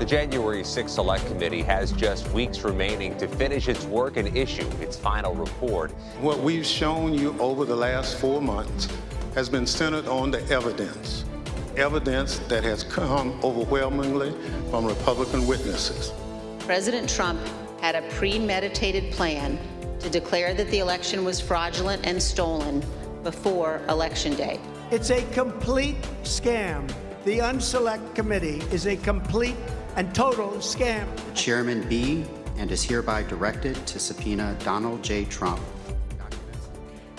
January 6th Select Committee has just weeks remaining to finish its work and issue its final report. What we've shown you over the last 4 months has been centered on the evidence that has come overwhelmingly from Republican witnesses. President Trump had a premeditated plan to declare that the election was fraudulent and stolen before Election Day. It's a complete scam. The Unselect Committee is a complete and total scam. The chairman be and is hereby directed to subpoena Donald J. Trump.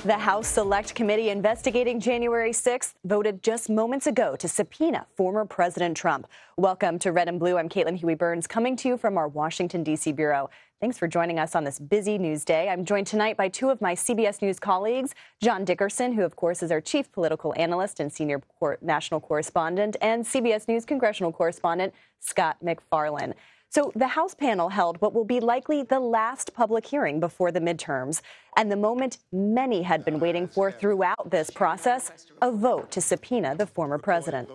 The House Select Committee investigating January 6th voted just moments ago to subpoena former President Trump. Welcome to Red and Blue. I'm Caitlin Huey-Burns, coming to you from our Washington, D.C. bureau. Thanks for joining us on this busy news day. I'm joined tonight by two of my CBS News colleagues, John Dickerson, who, of course, is our chief political analyst and senior national correspondent, and CBS News congressional correspondent, Scott MacFarlane. So the House panel held what will be likely the last public hearing before the midterms, and the moment many had been waiting for throughout this process, a vote to subpoena the former president.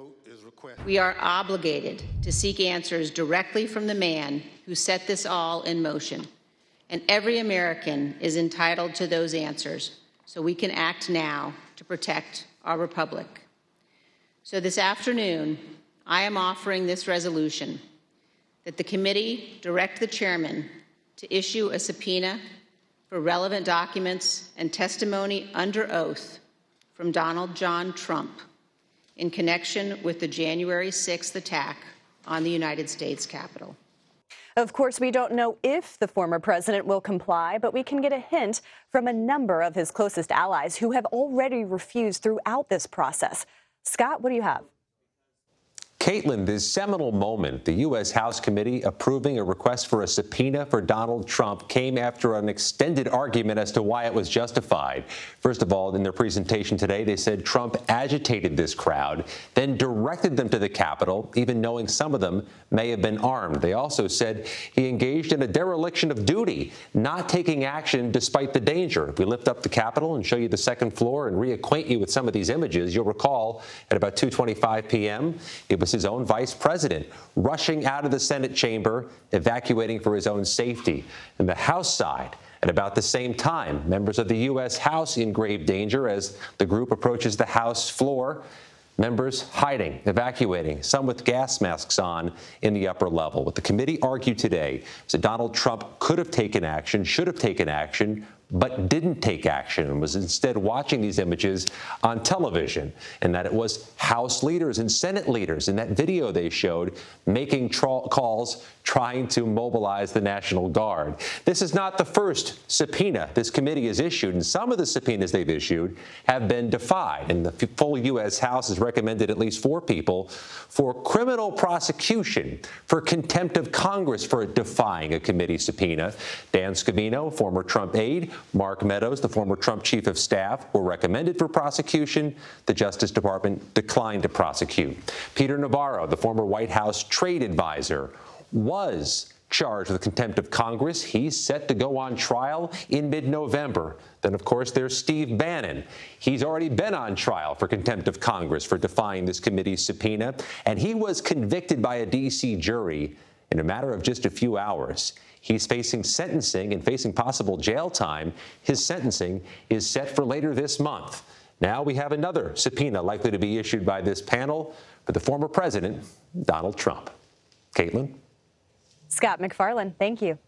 We are obligated to seek answers directly from the man who set this all in motion, and every American is entitled to those answers, so we can act now to protect our republic. So this afternoon, I am offering this resolution that the committee direct the chairman to issue a subpoena for relevant documents and testimony under oath from Donald John Trump in connection with the January 6th attack on the United States Capitol. Of course, we don't know if the former president will comply, but we can get a hint from a number of his closest allies who have already refused throughout this process. Scott, what do you have? Caitlin, this seminal moment, the U.S. House Committee approving a request for a subpoena for Donald Trump came after an extended argument as to why it was justified. First of all, in their presentation today, they said Trump agitated this crowd, then directed them to the Capitol, even knowing some of them may have been armed. They also said he engaged in a dereliction of duty, not taking action despite the danger. If we lift up the Capitol and show you the second floor and reacquaint you with some of these images, you'll recall at about 2:25 p.m., it was his own vice president rushing out of the Senate chamber, evacuating for his own safety. And the House side, at about the same time, members of the U.S. House in grave danger as the group approaches the House floor. Members hiding, evacuating, some with gas masks on in the upper level. What the committee argued today is that Donald Trump could have taken action, should have taken action, but didn't take action and was instead watching these images on television, and that it was House leaders and Senate leaders in that video they showed making calls trying to mobilize the National Guard. This is not the first subpoena this committee has issued, and some of the subpoenas they've issued have been defied, and the full U.S. House has recommended at least 4 people for criminal prosecution for contempt of Congress for defying a committee subpoena. Dan Scavino, former Trump aide, Mark Meadows, the former Trump chief of staff, were recommended for prosecution. The Justice Department declined to prosecute. Peter Navarro, the former White House trade advisor, was charged with contempt of Congress. He's set to go on trial in mid-November. Then, of course, there's Steve Bannon. He's already been on trial for contempt of Congress for defying this committee's subpoena, and he was convicted by a D.C. jury in a matter of just a few hours. He's facing sentencing and facing possible jail time. His sentencing is set for later this month. Now we have another subpoena likely to be issued by this panel for the former president, Donald Trump. Caitlin? Scott MacFarlane, thank you.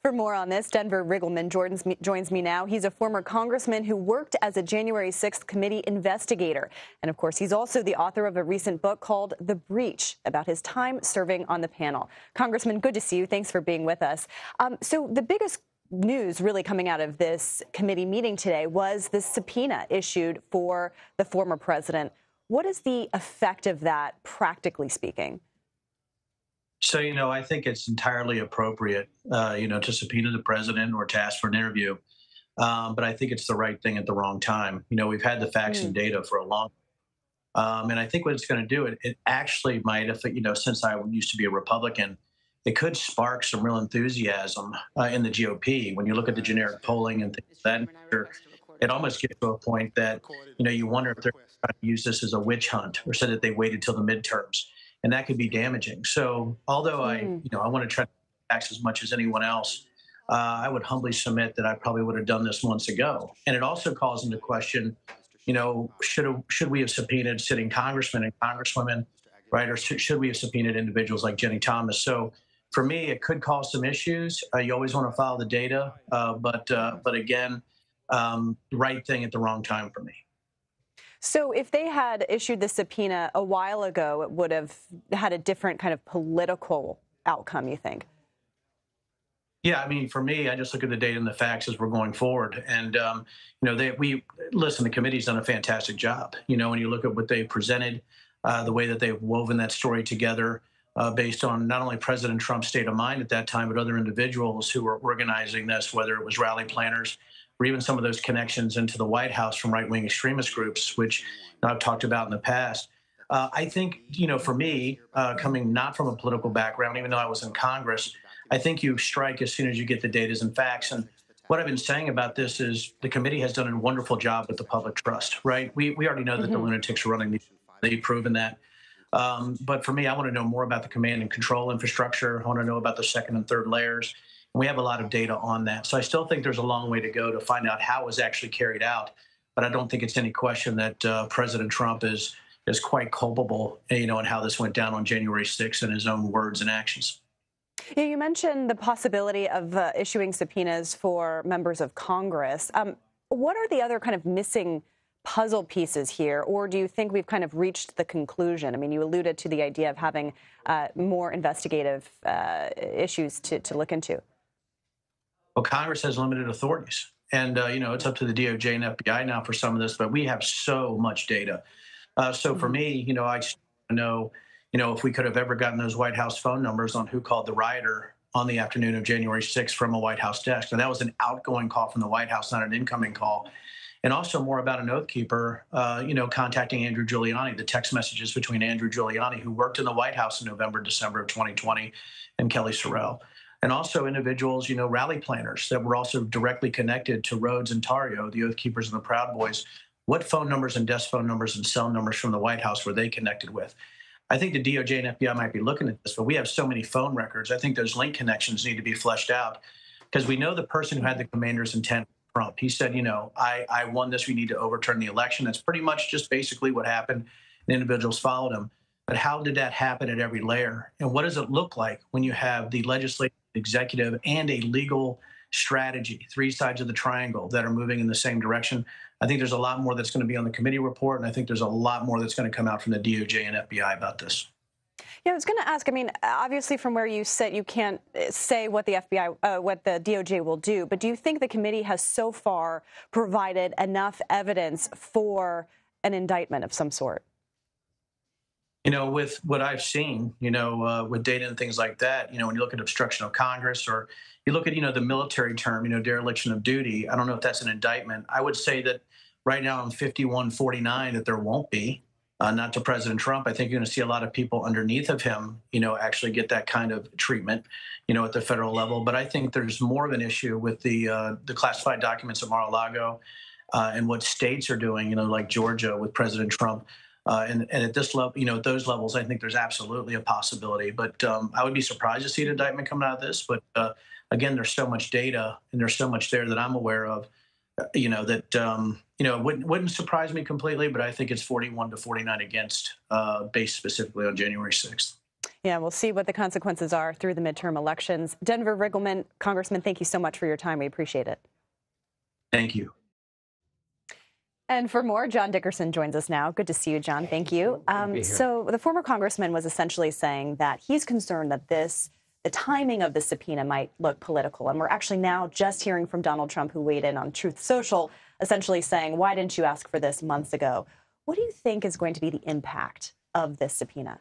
For more on this, Denver Riggleman joins me now. He's a former congressman who worked as a January 6th committee investigator. And, of course, he's also the author of a recent book called The Breach, about his time serving on the panel. Congressman, good to see you. Thanks for being with us. So the biggest news really coming out of this committee meeting today was the subpoena issued for the former president. What is the effect of that, practically speaking? So, I think it's entirely appropriate, to subpoena the president or to ask for an interview. But I think it's the right thing at the wrong time. We've had the facts and data for a long time. And I think what it's going to do, it actually might, if since I used to be a Republican, it could spark some real enthusiasm in the GOP. When you look at the generic polling and things like that, it almost gets to a point that, you wonder if they're trying to use this as a witch hunt or so that they waited till the midterms. and that could be damaging. So although I want to try to tax as much as anyone else, I would humbly submit that I probably would have done this months ago. And it also calls into question, should we have subpoenaed sitting congressmen and congresswomen, right? Or should we have subpoenaed individuals like Jenny Thomas? So for me, it could cause some issues. You always want to follow the data, but again, the right thing at the wrong time for me. So if they had issued the subpoena a while ago, it would have had a different kind of political outcome, you think? Yeah, I mean, for me, I just look at the data and the facts as we're going forward. And, the committee's done a fantastic job. When you look at what they presented, the way that they've woven that story together based on not only President Trump's state of mind at that time, but other individuals who were organizing this, whether it was rally planners or even some of those connections into the White House from right-wing extremist groups, which I've talked about in the past. I think, for me, coming not from a political background, even though I was in Congress, I think you strike as soon as you get the data and facts. And what I've been saying about this is the committee has done a wonderful job with the public trust, right? We already know that the lunatics are running these. They've proven that. But for me, I want to know more about the command and control infrastructure. I want to know about the second and third layers. And we have a lot of data on that. So I still think there's a long way to go to find out how it was actually carried out. But I don't think it's any question that President Trump is quite culpable, in how this went down on January 6th in his own words and actions. Yeah, you mentioned the possibility of issuing subpoenas for members of Congress. What are the other kind of missing puzzle pieces here, or do you think we've kind of reached the conclusion? I mean, you alluded to the idea of having more investigative issues to look into. Well, Congress has limited authorities, and it's up to the DOJ and FBI now for some of this, but we have so much data. So for me, I know, if we could have ever gotten those White House phone numbers on who called the rioter on the afternoon of January 6th from a White House desk. And that was an outgoing call from the White House, not an incoming call. And also more about an oath keeper, contacting Andrew Giuliani, the text messages between Andrew Giuliani, who worked in the White House in November, December of 2020, and Kelly Sorrell. And also individuals, rally planners that were also directly connected to Rhodes and Tarrio, the oath keepers and the Proud Boys. What phone numbers and desk phone numbers and cell numbers from the White House were they connected with? I think the DOJ and FBI might be looking at this, but we have so many phone records. I think those link connections need to be fleshed out because we know the person who had the commander's intent, Trump. He said, I won this. We need to overturn the election. That's pretty much just basically what happened. And individuals followed him. But how did that happen at every layer? And what does it look like when you have the legislative, executive, and a legal strategy, three sides of the triangle that are moving in the same direction? I think there's a lot more that's going to be on the committee report, and I think there's a lot more that's going to come out from the DOJ and FBI about this. Yeah, I was going to ask, I mean, obviously from where you sit, you can't say what the FBI, what the DOJ will do, but do you think the committee has so far provided enough evidence for an indictment of some sort? With what I've seen, with data and things like that, when you look at obstruction of Congress or you look at, the military term, dereliction of duty, I don't know if that's an indictment. I would say that right now on 5149 that there won't be, not to President Trump. I think you're going to see a lot of people underneath of him, actually get that kind of treatment, at the federal level. But I think there's more of an issue with the classified documents of Mar-a-Lago and what states are doing, like Georgia with President Trump. And at this level, at those levels, I think there's absolutely a possibility. But I would be surprised to see an indictment come out of this. But again, there's so much data and there's so much there that I'm aware of, that it wouldn't surprise me completely. But I think it's 41-49 against, based specifically on January 6th. Yeah, we'll see what the consequences are through the midterm elections. Denver Riggleman, Congressman, thank you so much for your time. We appreciate it. Thank you. And for more, John Dickerson joins us now. Good to see you, John. Thank you. So the former congressman was essentially saying that he's concerned that the timing of the subpoena might look political. And we're actually now just hearing from Donald Trump, who weighed in on Truth Social, essentially saying, why didn't you ask for this months ago? What do you think is going to be the impact of this subpoena?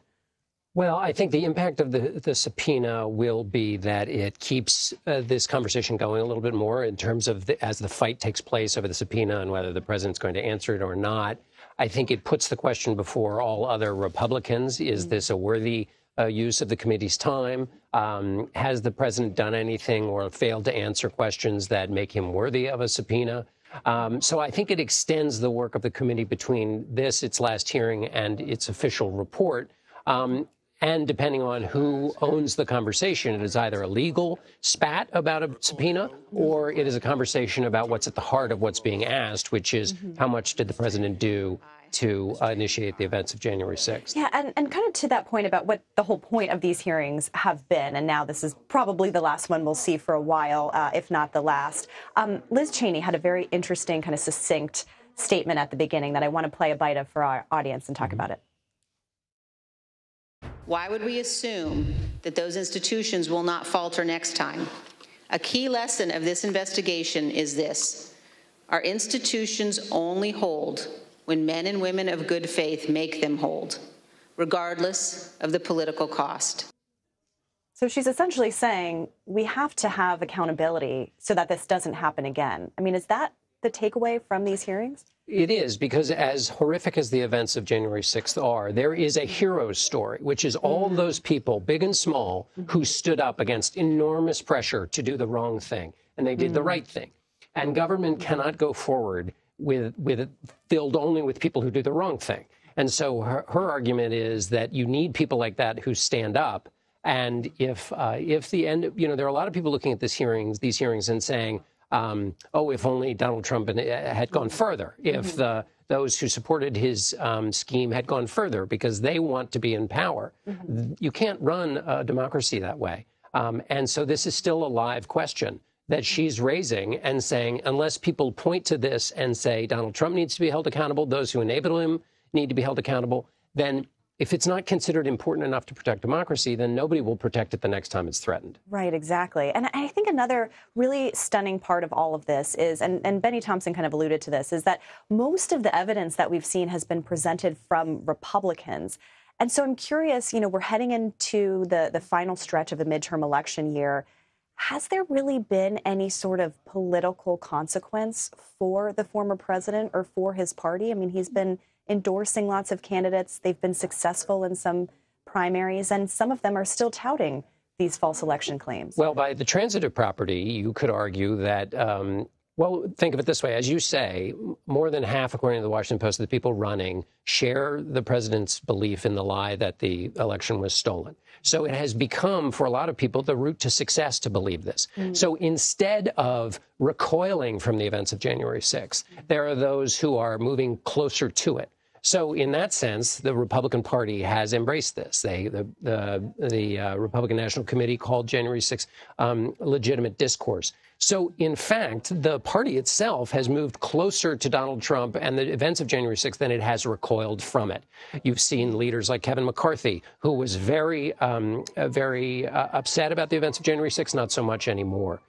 Well, I think the impact of the subpoena will be that it keeps this conversation going a little bit more in terms of as the fight takes place over the subpoena and whether the president's going to answer it or not. I think it puts the question before all other Republicans. Is this a worthy use of the committee's time? Has the president done anything or failed to answer questions that make him worthy of a subpoena? So I think it extends the work of the committee between its last hearing and its official report. And depending on who owns the conversation, it is either a legal spat about a subpoena or it is a conversation about what's at the heart of what's being asked, which is how much did the president do to initiate the events of January 6th. Yeah, and kind of to that point about what the whole point of these hearings have been, and now this is probably the last one we'll see for a while, if not the last. Liz Cheney had a very interesting, kind of succinct statement at the beginning that I want to play a bite of for our audience and talk about it. Why would we assume that those institutions will not falter next time? A key lesson of this investigation is this: our institutions only hold when men and women of good faith make them hold, regardless of the political cost. So she's essentially saying we have to have accountability so that this doesn't happen again. I mean, is that the takeaway from these hearings? It is, because as horrific as the events of January 6th are, there is a hero's story, which is all those people, big and small, who stood up against enormous pressure to do the wrong thing, and they did the right thing. And government cannot go forward with it filled only with people who do the wrong thing. And so her argument is that you need people like that who stand up. And if the end, there are a lot of people looking at these hearings and saying, oh, if only Donald Trump had gone further, if those who supported his scheme had gone further because they want to be in power. You can't run a democracy that way. And so this is still a live question that she's raising and saying, unless people point to this and say Donald Trump needs to be held accountable, those who enable him need to be held accountable, then if it's not considered important enough to protect democracy, then nobody will protect it the next time it's threatened. Right, exactly. And I think another really stunning part of all of this is, and Benny Thompson kind of alluded to this, is that most of the evidence that we've seen has been presented from Republicans. And so I'm curious, we're heading into the final stretch of the midterm election year. Has there really been any sort of political consequence for the former president or for his party? I mean, he's been endorsing lots of candidates. They've been successful in some primaries, and some of them are still touting these false election claims. Well, by the transitive property, you could argue that, well, think of it this way. As you say, more than half, according to the Washington Post, of the people running share the president's belief in the lie that the election was stolen. So it has become, for a lot of people, the route to success to believe this. So instead of recoiling from the events of January 6th, there are those who are moving closer to it. So in that sense, the Republican Party has embraced this. The Republican National Committee called January 6th legitimate discourse. So, in fact, the party itself has moved closer to Donald Trump and the events of January 6th than it has recoiled from it. You've seen leaders like Kevin McCarthy, who was very upset about the events of January 6th, not so much anymore.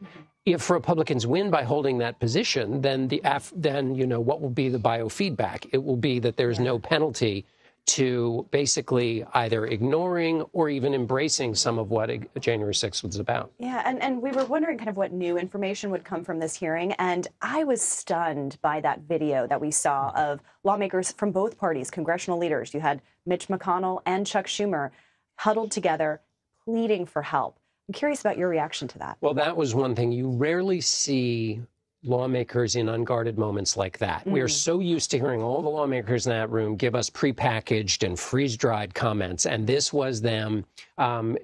If Republicans win by holding that position, then what will be the biofeedback? It will be that there's no penalty to basically either ignoring or even embracing some of what January 6th was about. Yeah, and we were wondering kind of what new information would come from this hearing, and I was stunned by that video that we saw of lawmakers from both parties, congressional leaders. You had Mitch McConnell and Chuck Schumer huddled together, pleading for help. I'm curious about your reaction to that. Well, that was one thing. You rarely see lawmakers in unguarded moments like that. We are so used to hearing all the lawmakers in that room give us prepackaged and freeze-dried comments, and this was them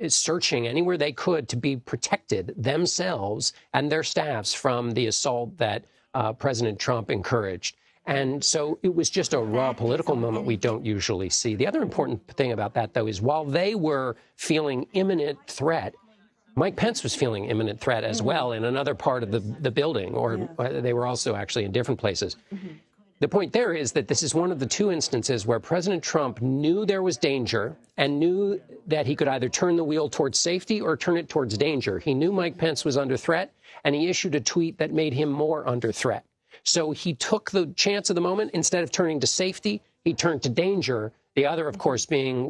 searching anywhere they could to be protected themselves and their staffs from the assault that President Trump encouraged. And so it was just a raw political moment we don't usually see. The other important thing about that, though, is while they were feeling imminent threat, Mike Pence was feeling imminent threat as well in another part of the building, or they were also actually in different places. The point there is that this is one of the two instances where President Trump knew there was danger and knew that he could either turn the wheel towards safety or turn it towards danger. He knew Mike Pence was under threat, and he issued a tweet that made him more under threat. So he took the chance of the moment. Instead of turning to safety, he turned to danger. The other, of course, being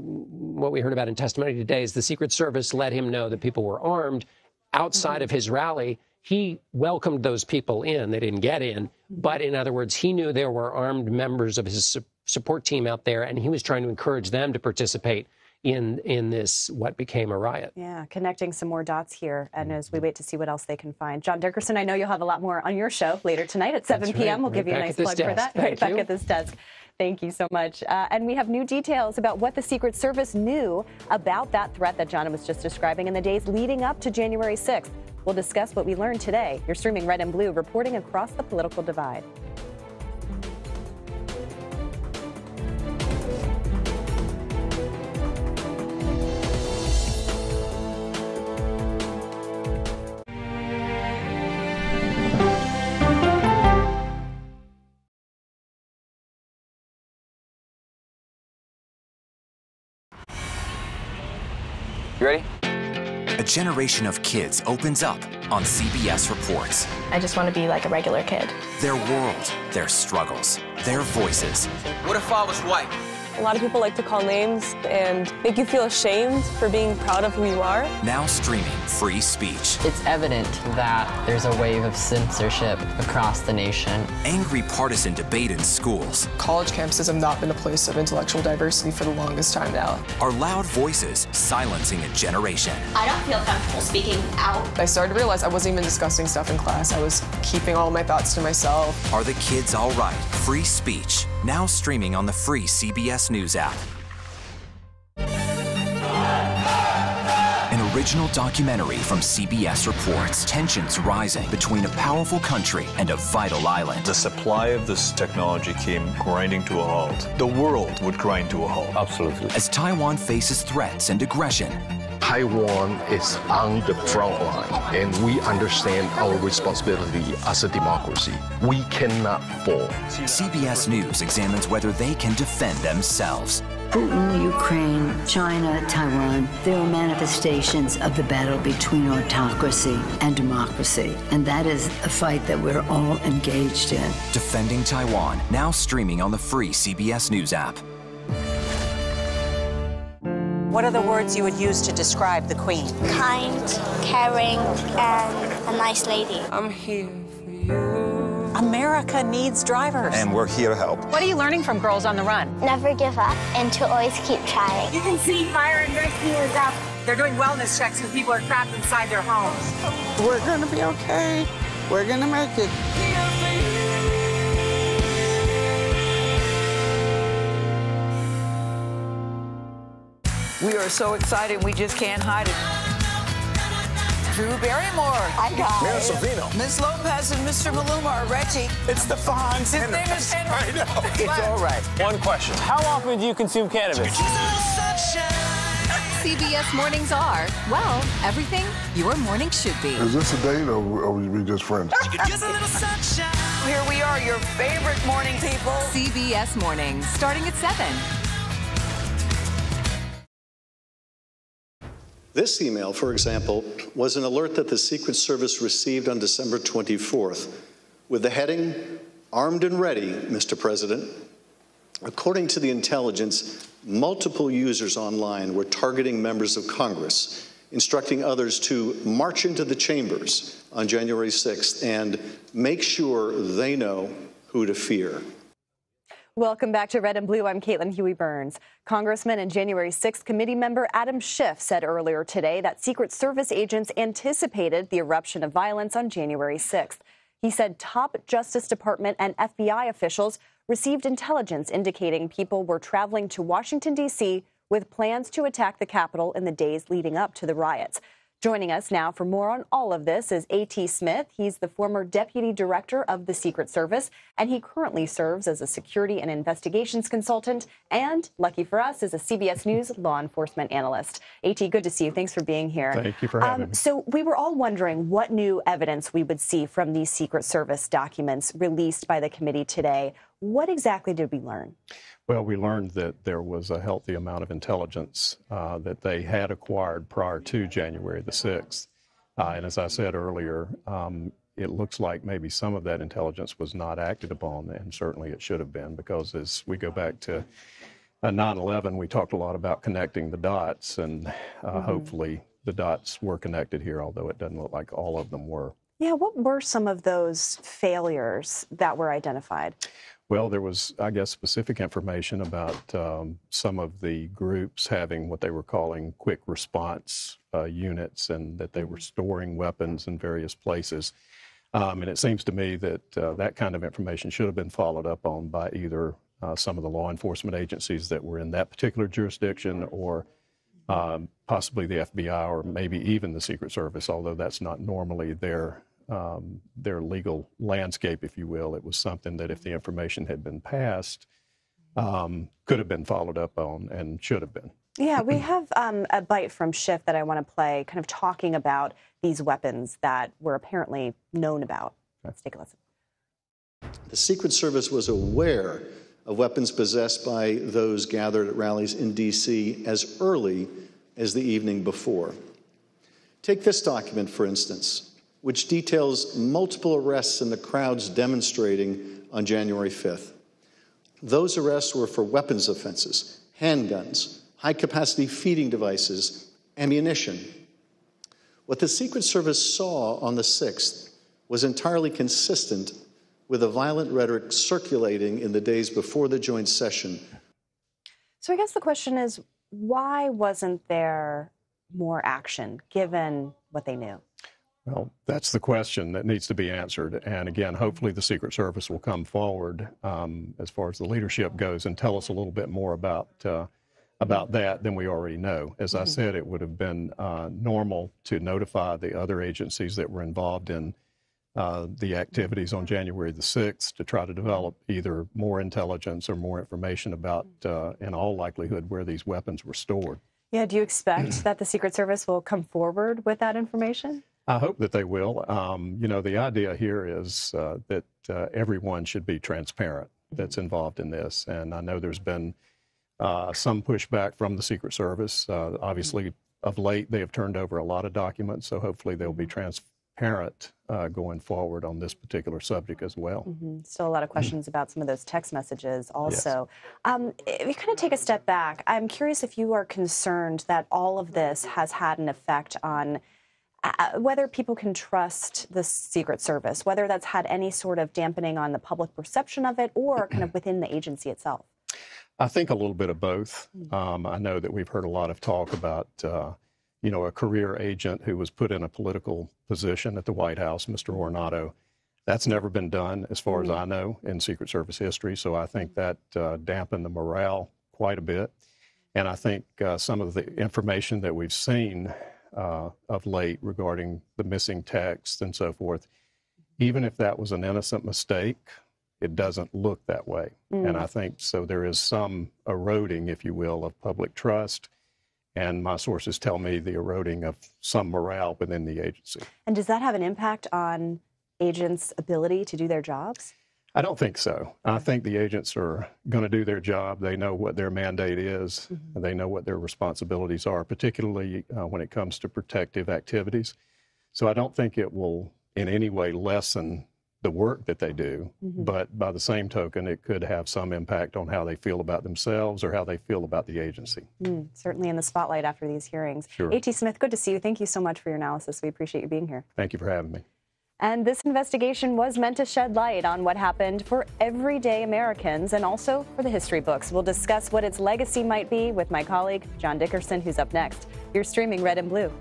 what we heard about in testimony today, is the Secret Service let him know that people were armed outside of his rally. He welcomed those people in. They didn't get in. But in other words, he knew there were armed members of his support team out there, and he was trying to encourage them to participate in this, what became a riot. Yeah, connecting some more dots here. And as we wait to see what else they can find. John Dickerson, I know you'll have a lot more on your show later tonight at 7 p.m. We'll give you a nice plug for that. Right back at this desk. Thank you so much. And we have new details about what the Secret Service knew about that threat that John was just describing in the days leading up to January 6th. We'll discuss what we learned today. You're streaming Red and Blue, reporting across the political divide. You ready? A generation of kids opens up on CBS Reports. I just want to be like a regular kid. Their world, their struggles, their voices. What if I was white? A lot of people like to call names and make you feel ashamed for being proud of who you are. Now streaming free speech. It's evident that there's a wave of censorship across the nation. Angry partisan debate in schools. College campuses have not been a place of intellectual diversity for the longest time now. Are loud voices silencing a generation. I don't feel comfortable speaking out. I started to realize I wasn't even discussing stuff in class. I was keeping all my thoughts to myself. Are the kids all right? Free speech. Now streaming on the free CBS News app. An original documentary from CBS Reports. Tensions rising between a powerful country and a vital island. The supply of this technology came grinding to a halt. The world would grind to a halt. Absolutely. As Taiwan faces threats and aggression. Taiwan is on the front line, and we understand our responsibility as a democracy. We cannot fall. CBS News examines whether they can defend themselves. Putin, Ukraine, China, Taiwan, there are manifestations of the battle between autocracy and democracy. And that is a fight that we're all engaged in. Defending Taiwan, now streaming on the free CBS News app. What are the words you would use to describe the Queen? Kind, caring, and a nice lady. I'm here for you. America needs drivers. And we're here to help. What are you learning from Girls on the Run? Never give up and to always keep trying. You can see fire and rescue is up. They're doing wellness checks when people are trapped inside their homes. We're going to be okay. We're going to make it. We are so excited, we just can't hide it. Drew Barrymore. Hi, guys. Mayor Savino. Miss Lopez and Mr. Maluma are Reggie. It's the Fonz. His name is Henry. I know. It's all right. One question. How often do you consume cannabis? CBS mornings are, well, everything your morning should be. Is this a date or are we just friends? Here we are, your favorite morning people. CBS Mornings, starting at 7. This email, for example, was an alert that the Secret Service received on December 24th with the heading, "Armed and Ready, Mr. President." According to the intelligence, multiple users online were targeting members of Congress, instructing others to march into the chambers on January 6th and make sure they know who to fear. Welcome back to Red and Blue. I'm Caitlin Huey-Burns. Congressman and January 6th committee member Adam Schiff said earlier today that Secret Service agents anticipated the eruption of violence on January 6th. He said top Justice Department and FBI officials received intelligence indicating people were traveling to Washington, D.C. with plans to attack the Capitol in the days leading up to the riots. Joining us now for more on all of this is A.T. Smith. He's the former deputy director of the Secret Service, and he currently serves as a security and investigations consultant, and, lucky for us, is a CBS News law enforcement analyst. A.T., good to see you. Thanks for being here. Thank you for having me. So we were all wondering what new evidence we would see from these Secret Service documents released by the committee today. What exactly did we learn? Well, we learned that there was a healthy amount of intelligence that they had acquired prior to January the 6th. And as I said earlier, it looks like maybe some of that intelligence was not acted upon, and certainly it should have been, because as we go back to 9/11, we talked a lot about connecting the dots, and hopefully the dots were connected here, although it doesn't look like all of them were. Yeah, what were some of those failures that were identified? Well, there was, I guess, specific information about some of the groups having what they were calling quick response units, and that they were storing weapons in various places. And it seems to me that that kind of information should have been followed up on by either some of the law enforcement agencies that were in that particular jurisdiction, or possibly the FBI, or maybe even the Secret Service, although that's not normally their legal landscape, if you will. It was something that if the information had been passed, could have been followed up on and should have been. Yeah, we have a bite from Schiff that I want to play, kind of talking about these weapons that were apparently known about. Let's take a listen. The Secret Service was aware of weapons possessed by those gathered at rallies in D.C. as early as the evening before. Take this document, for instance, which details multiple arrests in the crowds demonstrating on January 5th. Those arrests were for weapons offenses, handguns, high-capacity feeding devices, ammunition. What the Secret Service saw on the 6th was entirely consistent with the violent rhetoric circulating in the days before the joint session. So I guess the question is, why wasn't there more action, given what they knew? Well, that's the question that needs to be answered. And again, hopefully the Secret Service will come forward as far as the leadership goes and tell us a little bit more about that than we already know. As I said, it would have been normal to notify the other agencies that were involved in the activities on January the 6th to try to develop either more intelligence or more information about, in all likelihood, where these weapons were stored. Yeah, do you expect that the Secret Service will come forward with that information? I hope that they will. You know, the idea here is that everyone should be transparent that's involved in this. And I know there's been some pushback from the Secret Service. Obviously, of late, they have turned over a lot of documents, so hopefully they'll be transparent going forward on this particular subject as well. Still a lot of questions about some of those text messages also. Yes. If you kind of take a step back, I'm curious if you are concerned that all of this has had an effect on whether people can trust the Secret Service, whether that's had any sort of dampening on the public perception of it or kind of within the agency itself. I think a little bit of both. I know that we've heard a lot of talk about, you know, a career agent who was put in a political position at the White House, Mr. Ornato. That's never been done, as far as I know, in Secret Service history. So I think that dampened the morale quite a bit. And I think some of the information that we've seen of late regarding the missing texts and so forth, even if that was an innocent mistake, it doesn't look that way. And I think so there is some eroding, if you will, of public trust. And my sources tell me the eroding of some morale within the agency. And does that have an impact on agents' ability to do their jobs? I don't think so. I think the agents are going to do their job. They know what their mandate is. And they know what their responsibilities are, particularly when it comes to protective activities. So I don't think it will in any way lessen the work that they do. But by the same token, it could have some impact on how they feel about themselves or how they feel about the agency. Certainly in the spotlight after these hearings. Sure. A.T. Smith, good to see you. Thank you so much for your analysis. We appreciate you being here. Thank you for having me. And this investigation was meant to shed light on what happened for everyday Americans and also for the history books. We'll discuss what its legacy might be with my colleague, John Dickerson, who's up next. You're streaming Red and Blue.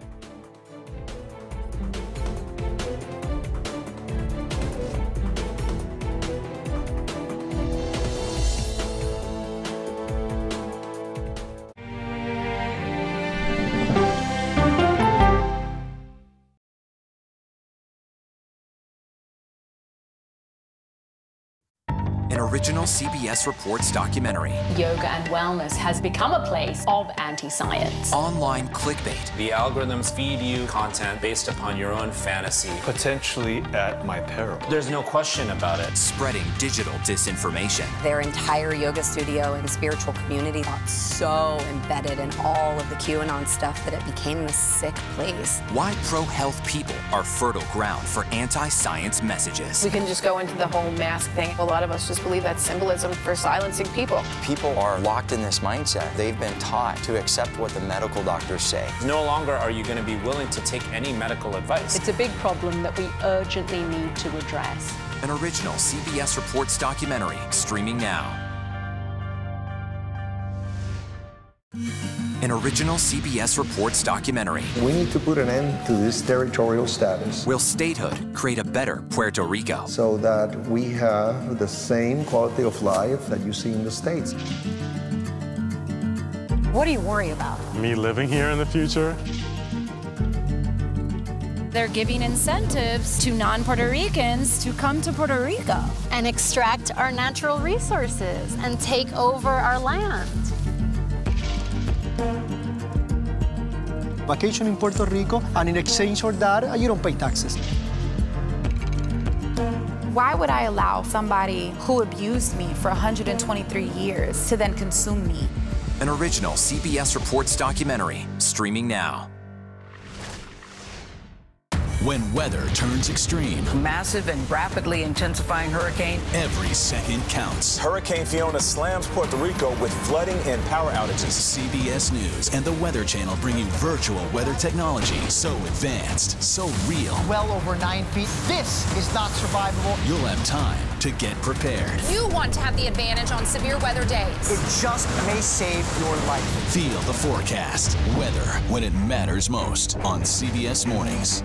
An original CBS Reports documentary. Yoga and wellness has become a place of anti-science. Online clickbait. The algorithms feed you content based upon your own fantasy. Potentially at my peril. There's no question about it. Spreading digital disinformation. Their entire yoga studio and spiritual community got so embedded in all of the QAnon stuff that it became this sick place. Why pro-health people are fertile ground for anti-science messages. We can just go into the whole mask thing. A lot of us just believe that's symbolism for silencing people. People are locked in this mindset. They've been taught to accept what the medical doctors say. No longer are you going to be willing to take any medical advice. It's a big problem that we urgently need to address. An original CBS Reports documentary streaming now. An original CBS Reports documentary. We need to put an end to this territorial status. Will statehood create a better Puerto Rico? So that we have the same quality of life that you see in the States. What do you worry about? Me living here in the future. They're giving incentives to non-Puerto Ricans to come to Puerto Rico and extract our natural resources and take over our land. Vacation in Puerto Rico, and in exchange for that, you don't pay taxes. Why would I allow somebody who abused me for 123 years to then consume me? An original CBS Reports documentary streaming now. When weather turns extreme, massive and rapidly intensifying hurricane, every second counts. Hurricane Fiona slams Puerto Rico with flooding and power outages. CBS News and the Weather Channel bringing virtual weather technology so advanced, so real. Well over 9 feet. This is not survivable. You'll have time to get prepared. You want to have the advantage on severe weather days. It just may save your life. Feel the forecast. Weather when it matters most on CBS Mornings.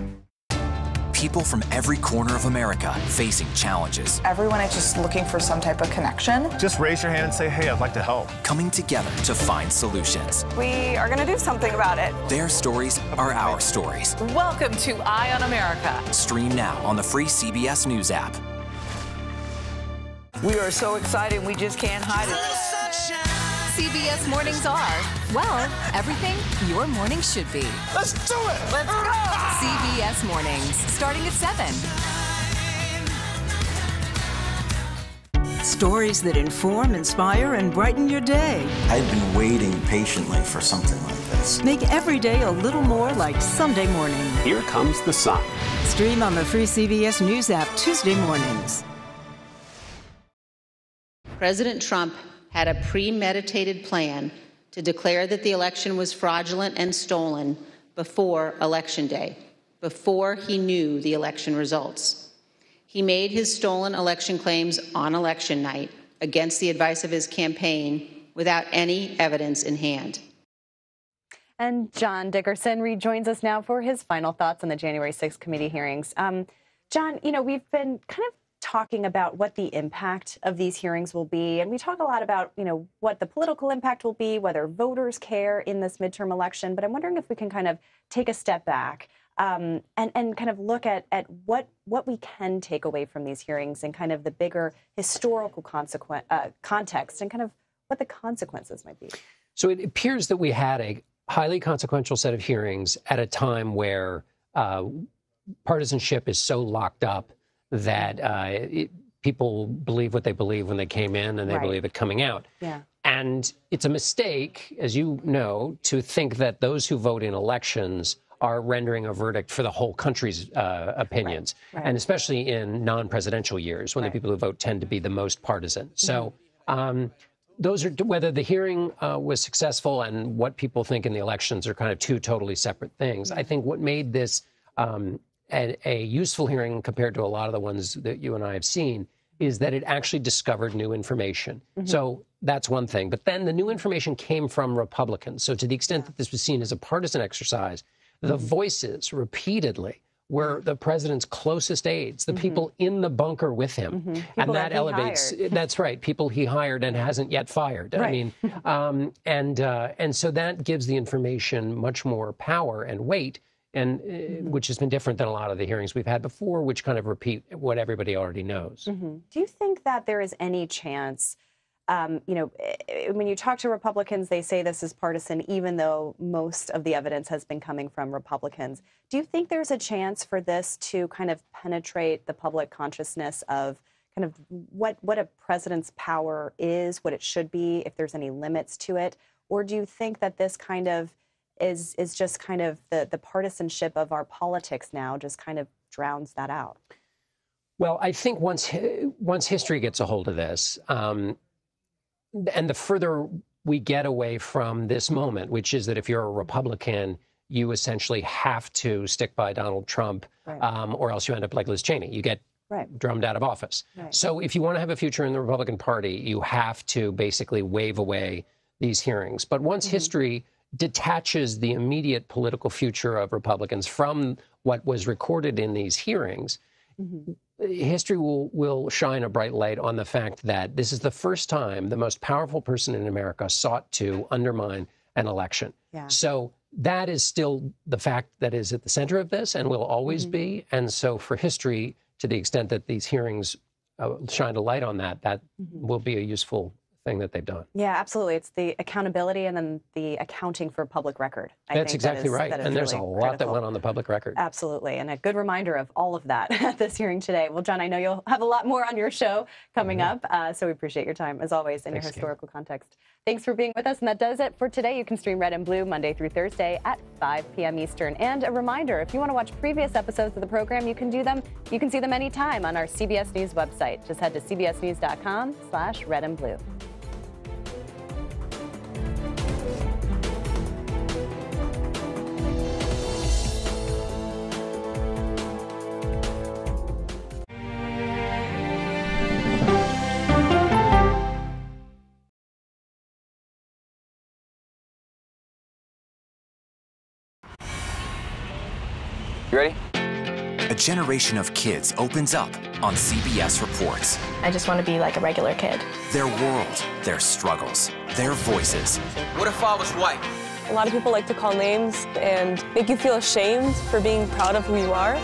People from every corner of America facing challenges. Everyone is just looking for some type of connection. Just raise your hand and say, hey, I'd like to help. Coming together to find solutions. We are going to do something about it. Their stories are our stories. Welcome to Eye on America. Stream now on the free CBS News app. We are so excited, we just can't hide it. CBS Mornings are, well, everything your morning should be. Let's do it! Let's go! CBS Mornings, starting at 7. Stories that inform, inspire, and brighten your day. I've been waiting patiently for something like this. Make every day a little more like Sunday morning. Here comes the sun. Stream on the free CBS News app Tuesday mornings. President Trump had a premeditated plan to declare that the election was fraudulent and stolen before Election Day, before he knew the election results. He made his stolen election claims on election night against the advice of his campaign without any evidence in hand. And John Dickerson rejoins us now for his final thoughts on the January 6th committee hearings. John, you know, we've been kind of talking about what the impact of these hearings will be. And we talk a lot about, you know, what the political impact will be, whether voters care in this midterm election. But I'm wondering if we can kind of take a step back and kind of look at what we can take away from these hearings and kind of the bigger historical context and kind of what the consequences might be. So it appears that we had a highly consequential set of hearings at a time where partisanship is so locked up that people believe what they believe when they came in and they believe it coming out. Yeah. And it's a mistake, as you know, to think that those who vote in elections are rendering a verdict for the whole country's opinions, and especially in non-presidential years when the people who vote tend to be the most partisan. So those are, whether the hearing was successful and what people think in the elections are kind of two totally separate things. I think what made this a useful hearing compared to a lot of the ones that you and I have seen is that it actually discovered new information. So that's one thing. But then the new information came from Republicans. So to the extent that this was seen as a partisan exercise, the voices repeatedly were the president's closest aides, the people in the bunker with him. And that elevates, that's right, people he hired and hasn't yet fired. I mean, and so that gives the information much more power and weight, and which has been different than a lot of the hearings we've had before, which kind of repeat what everybody already knows. Do you think that there is any chance, you know, when you talk to Republicans, they say this is partisan, even though most of the evidence has been coming from Republicans. Do you think there's a chance for this to kind of penetrate the public consciousness of kind of what a president's power is, what it should be, if there's any limits to it? Or do you think that this kind of is just kind of the partisanship of our politics now just kind of drowns that out? Well, I think once history gets a hold of this, and the further we get away from this moment, which is that if you're a Republican, you essentially have to stick by Donald Trump, or else you end up like Liz Cheney. You get drummed out of office. So if you want to have a future in the Republican Party, you have to basically wave away these hearings. But once history detaches the immediate political future of Republicans from what was recorded in these hearings, history will shine a bright light on the fact that this is the first time the most powerful person in America sought to undermine an election. So that is still the fact that is at the center of this and will always be. And so for history, to the extent that these hearings shine a light on that, that will be a useful thing that they've done. Yeah, absolutely. It's the accountability and then the accounting for public record. That's exactly right. And there's a lot that went on the public record. Absolutely. And a good reminder of all of that at this hearing today. Well, John, I know you'll have a lot more on your show coming up. So we appreciate your time, as always, in your historical context. Thanks for being with us. And that does it for today. You can stream Red and Blue Monday through Thursday at 5 p.m. Eastern. And a reminder, if you want to watch previous episodes of the program, you can do them. You can see them anytime on our CBS News website. Just head to cbsnews.com/redandblue. You ready? A generation of kids opens up on CBS Reports. I just want to be like a regular kid. Their world, their struggles, their voices. What if I was white? A lot of people like to call names and make you feel ashamed for being proud of who you are.